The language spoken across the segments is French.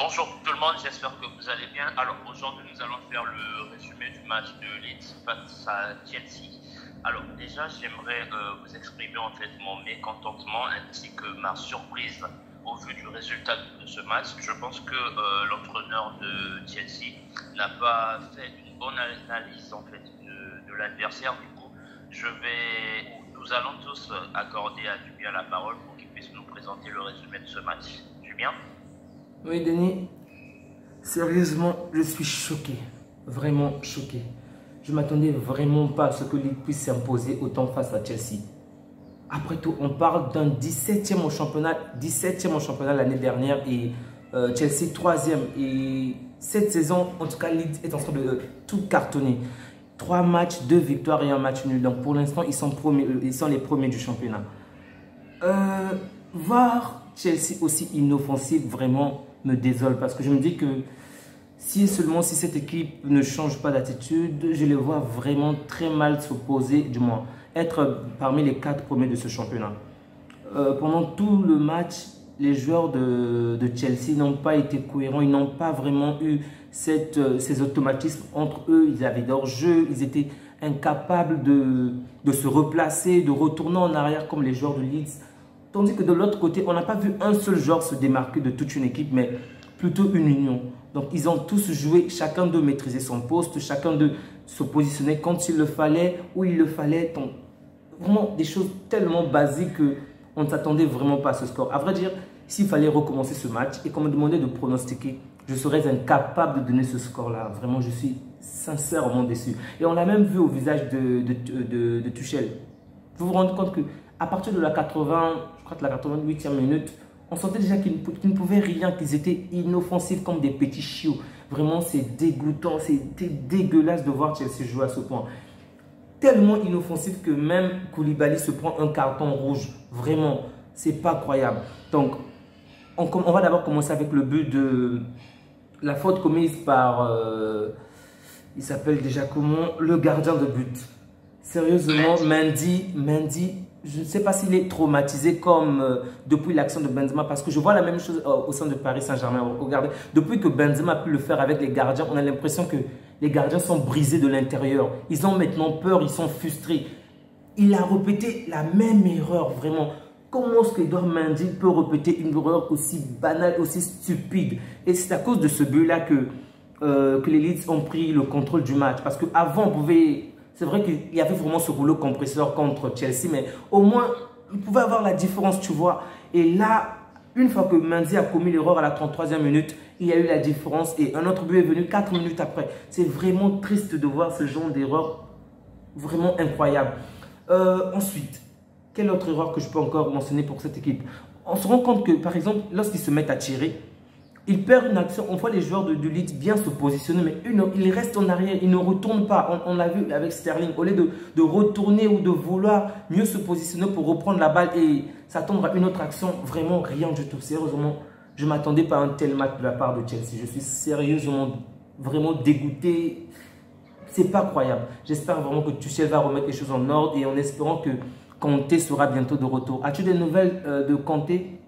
Bonjour tout le monde, j'espère que vous allez bien. Alors aujourd'hui nous allons faire le résumé du match de Leeds face à Chelsea. Alors déjà j'aimerais vous exprimer en fait mon mécontentement ainsi que ma surprise au vu du résultat de ce match. Je pense que l'entraîneur de Chelsea n'a pas fait une bonne analyse en fait de l'adversaire. Du coup nous allons tous accorder à Julien la parole pour qu'il puisse nous présenter le résumé de ce match. Julien? Oui, Denis, sérieusement, je suis choqué, vraiment choqué. Je ne m'attendais vraiment pas à ce que Leeds puisse s'imposer autant face à Chelsea. Après tout, on parle d'un 17e au championnat, 17e au championnat l'année dernière et Chelsea 3e. Et cette saison, en tout cas, Leeds est en train de tout cartonner. 3 matchs, 2 victoires et un match nul. Donc pour l'instant, ils sont les premiers du championnat. Voir Chelsea aussi inoffensive, vraiment me désole parce que je me dis que si cette équipe ne change pas d'attitude, je les vois vraiment très mal s'opposer, du moins être parmi les 4 premiers de ce championnat. Pendant tout le match, les joueurs de Chelsea n'ont pas été cohérents, ils n'ont pas vraiment eu ces automatismes entre eux, ils avaient leur jeu, ils étaient incapables de se replacer, de retourner en arrière comme les joueurs de Leeds. Tandis que de l'autre côté, on n'a pas vu un seul joueur se démarquer de toute une équipe, mais plutôt une union. Donc, ils ont tous joué, chacun d'eux maîtriser son poste, chacun d'eux se positionner quand il le fallait, où il le fallait. Donc, vraiment des choses tellement basiques qu'on ne s'attendait vraiment pas à ce score. À vrai dire, s'il fallait recommencer ce match et qu'on me demandait de pronostiquer, je serais incapable de donner ce score-là. Vraiment, je suis sincèrement déçu. Et on l'a même vu au visage de Tuchel. Vous vous rendez compte que à partir de la 80, je crois que la 88e minute, on sentait déjà qu'ils ne pouvaient rien, qu'ils étaient inoffensifs comme des petits chiots. Vraiment, c'est dégoûtant, c'était dégueulasse de voir Chelsea jouer à ce point. Tellement inoffensif que même Koulibaly se prend un carton rouge. Vraiment, c'est pas croyable. Donc, on va d'abord commencer avec le but de la faute commise par, il s'appelle déjà comment, le gardien de but. Sérieusement, Mendy, je ne sais pas s'il est traumatisé comme depuis l'action de Benzema parce que je vois la même chose au sein de Paris Saint-Germain. Regardez, depuis que Benzema a pu le faire avec les gardiens, on a l'impression que les gardiens sont brisés de l'intérieur. Ils ont maintenant peur, ils sont frustrés. Il a répété la même erreur, vraiment. Comment est-ce qu'Edouard Mendy peut répéter une erreur aussi banale, aussi stupide? Et c'est à cause de ce but-là que les Leeds ont pris le contrôle du match. Parce qu'avant, on pouvait... C'est vrai qu'il y avait vraiment ce rouleau compresseur contre Chelsea, mais au moins, il pouvait avoir la différence, tu vois. Et là, une fois que Mendy a commis l'erreur à la 33e minute, il y a eu la différence et un autre but est venu 4 minutes après. C'est vraiment triste de voir ce genre d'erreur, vraiment incroyable. Ensuite, quelle autre erreur que je peux encore mentionner pour cette équipe? On se rend compte que, par exemple, lorsqu'ils se mettent à tirer, ils perdent une action, on voit les joueurs de Leeds bien se positionner, mais ils restent en arrière, ils ne retournent pas. On l'a vu avec Sterling, au lieu de retourner ou de vouloir mieux se positionner pour reprendre la balle et s'attendre à une autre action, vraiment rien du tout. Sérieusement, je ne m'attendais pas à un tel match de la part de Chelsea. Je suis sérieusement, vraiment dégoûté. C'est pas croyable. J'espère vraiment que Tuchel va remettre les choses en ordre et en espérant que Kanté sera bientôt de retour. As-tu des nouvelles de Kanté?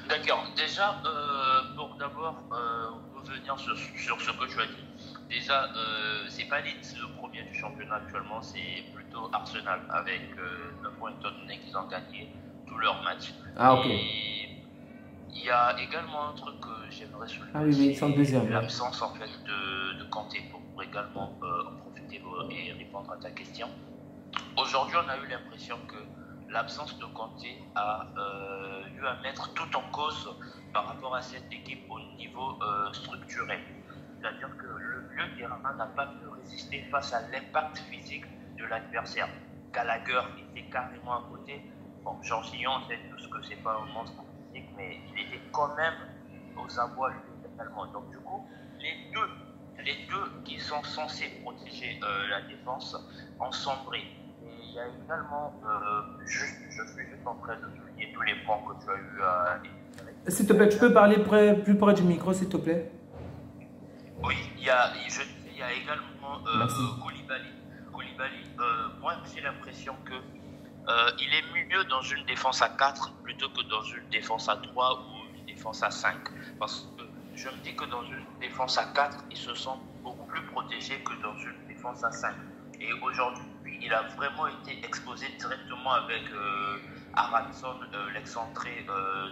D'accord. Déjà, pour d'abord revenir sur ce que tu as dit, déjà, c'est pas Leeds le premier du championnat actuellement, c'est plutôt Arsenal avec 9 points étant donné qu'ils ont gagné tous leurs matchs. Ah, ok. Et il y a également un truc que j'aimerais soulever. Ah oui, ils sont deuxième. L'absence en fait de Kanté pour également en profiter et répondre à ta question. Aujourd'hui, on a eu l'impression que l'absence de Kanté a eu à mettre tout en cause par rapport à cette équipe au niveau structurel. C'est-à-dire que le milieu de terrain n'a pas pu résister face à l'impact physique de l'adversaire. Gallagher était carrément à côté. Bon, Jorginho, on sait tous que c'est pas un monstre physique, mais il était quand même aux abois également. Donc du coup, les deux qui sont censés protéger la défense ont sombré. Il y a également, je suis juste en train de souligner tous les points que tu as eu à énumérer. S'il te plaît, tu peux parler plus près du micro, s'il te plaît? Oui, il y a également Koulibaly. Moi, j'ai l'impression qu'il est mieux dans une défense à 4 plutôt que dans une défense à 3 ou une défense à 5. Parce que je me dis que dans une défense à 4, il se sent beaucoup plus protégé que dans une défense à 5. Et aujourd'hui, il a vraiment été exposé directement avec Aronson, l'excentré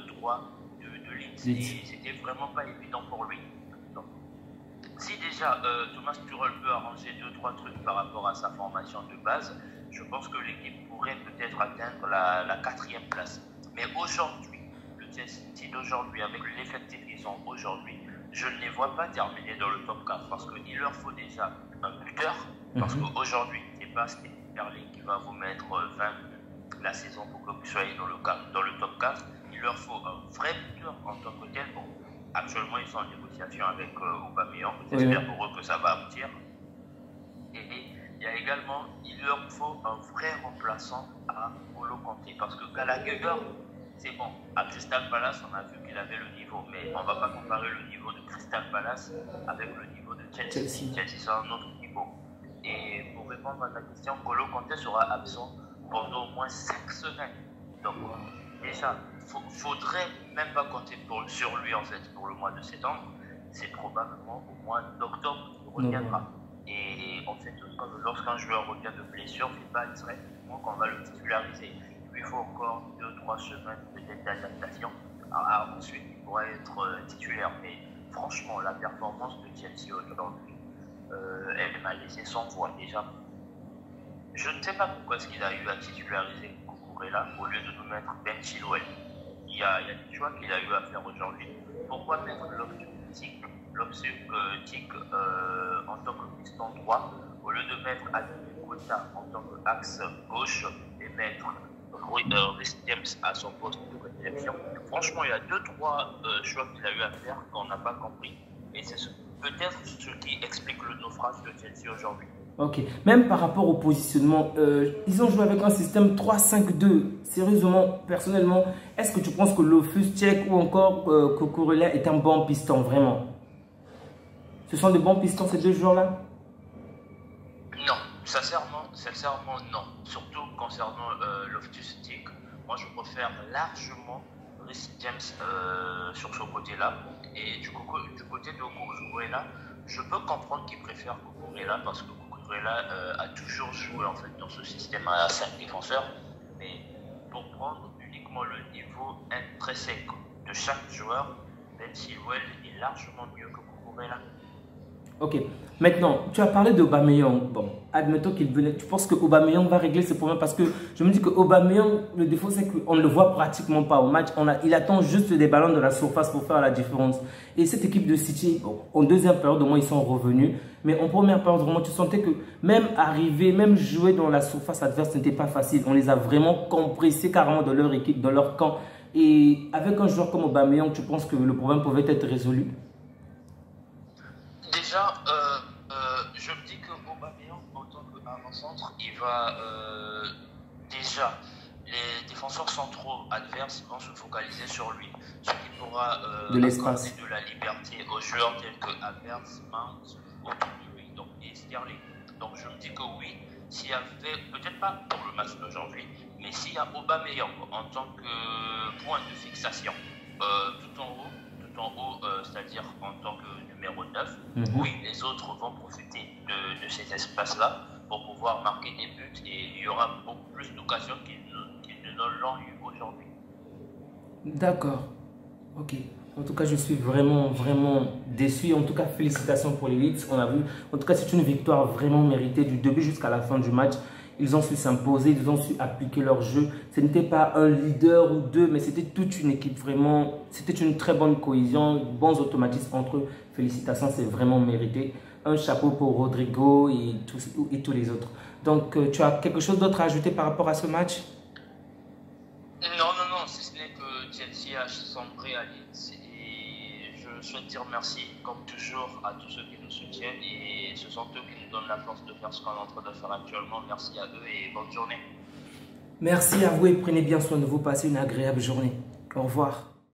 droit de Leeds. Et c'était vraiment pas évident pour lui. Donc, si déjà Thomas Tuchel peut arranger 2-3 trucs par rapport à sa formation de base, je pense que l'équipe pourrait peut-être atteindre la 4e place. Mais aujourd'hui, le Chelsea d'aujourd'hui, avec l'effectif qu'ils ont aujourd'hui, je ne les vois pas terminer dans le top 4 parce qu'il leur faut déjà un buteur. Parce qu'aujourd'hui, c'est pas Sterling qui va vous mettre 20 la saison pour que vous soyez dans le top 4. Il leur faut un vrai buteur en tant que tel. Bon, actuellement, ils sont en négociation avec Aubameyang. J'espère pour eux que ça va aboutir. Et il y a également, il leur faut un vrai remplaçant à N'Golo Kanté. Parce que Gallagher, c'est bon. À Crystal Palace, on a vu qu'il avait le niveau. Mais on ne va pas comparer le niveau de Crystal Palace avec le niveau de Chelsea. Chelsea, c'est un autre niveau. Et pour répondre à ta question, N'Golo Kanté sera absent pendant au moins 5 semaines. Donc, déjà, faudrait même pas compter sur lui en fait pour le mois de septembre. C'est probablement au mois d'octobre qu'il reviendra. Et en fait, lorsqu'un joueur revient de blessure, c'est pas directement qu'on va le titulariser. Il faut encore 2-3 semaines peut-être d'adaptation. Ensuite, il pourra être titulaire. Mais franchement, la performance de Chelsea aujourd'hui, elle m'a laissé sans voix déjà. Je ne sais pas pourquoi est-ce qu'il a eu à titulariser Cucurella au lieu de nous mettre Ben Chilwell. Il y a des choix qu'il a eu à faire aujourd'hui. Pourquoi mettre Loftus-Cheek en tant que piston droit au lieu de mettre Azpilicueta en tant qu'axe gauche et mettre Reece James à son poste de prédilection? Franchement, il y a 2-3 choix qu'il a eu à faire qu'on n'a pas compris. Et c'est peut-être ce qui explique le naufrage de Chelsea aujourd'hui. Ok, même par rapport au positionnement, ils ont joué avec un système 3-5-2. Sérieusement, personnellement, est-ce que tu penses que Loftus-Cheek ou encore Cucurella est un bon piston, vraiment? Ce sont de bons pistons, ces deux joueurs-là? Non, sincèrement non. Surtout concernant Loftus-Cheek, moi je préfère largement Reece James sur ce côté-là. Et du côté de Cucurella, je peux comprendre qu'il préfère Cucurella parce que Cucurella a toujours joué en fait dans ce système à 5 défenseurs. Mais pour prendre uniquement le niveau intrinsèque de chaque joueur, Ben Chilwell est largement mieux que Cucurella. Ok, maintenant, tu as parlé d'Aubameyang. Bon, admettons qu'il venait. Tu penses que Aubameyang va régler ce problème? Parce que je me dis que Aubameyang, le défaut, c'est qu'on ne le voit pratiquement pas au match. Il attend juste des ballons de la surface pour faire la différence. Et cette équipe de City, bon, en deuxième période, au moins, ils sont revenus. Mais en première période, vraiment, tu sentais que même arriver, même jouer dans la surface adverse, ce n'était pas facile. On les a vraiment compressés carrément dans leur équipe, dans leur camp. Et avec un joueur comme Aubameyang, tu penses que le problème pouvait être résolu? Déjà, je me dis que Aubameyang, en tant qu'avant-centre, il va déjà, les défenseurs centraux adverses vont se focaliser sur lui, ce qui pourra de l'espace, accorder de la liberté aux joueurs tels que Havertz, Mount, autour de lui, donc, et Sterling. Donc je me dis que oui, s'il y avait, peut-être pas pour le match d'aujourd'hui, mais s'il y a Aubameyang en tant que point de fixation, tout en haut, c'est-à-dire en tant que numéro 9, oui, les autres vont profiter de ces espaces-là pour pouvoir marquer des buts et il y aura beaucoup plus d'occasions qu'ils ne l'ont eu aujourd'hui. D'accord, ok. En tout cas, je suis vraiment déçu. En tout cas, félicitations pour les Leeds. On a vu, en tout cas, c'est une victoire vraiment méritée du début jusqu'à la fin du match. Ils ont su s'imposer, ils ont su appliquer leur jeu. Ce n'était pas un leader ou deux, mais c'était toute une équipe vraiment. C'était une très bonne cohésion, bons automatismes entre eux. Félicitations, c'est vraiment mérité. Un chapeau pour Rodrigo et tous les autres. Donc, tu as quelque chose d'autre à ajouter par rapport à ce match? Non, si ce n'est que Chelsea a sombré à Leeds. Et je souhaite dire merci, comme toujours, à tous ceux qui nous soutiennent. Et ce sont eux qui nous donnent la force de faire ce qu'on est en train de faire actuellement. Merci à eux et bonne journée. Merci à vous et prenez bien soin de vous. Passez une agréable journée. Au revoir.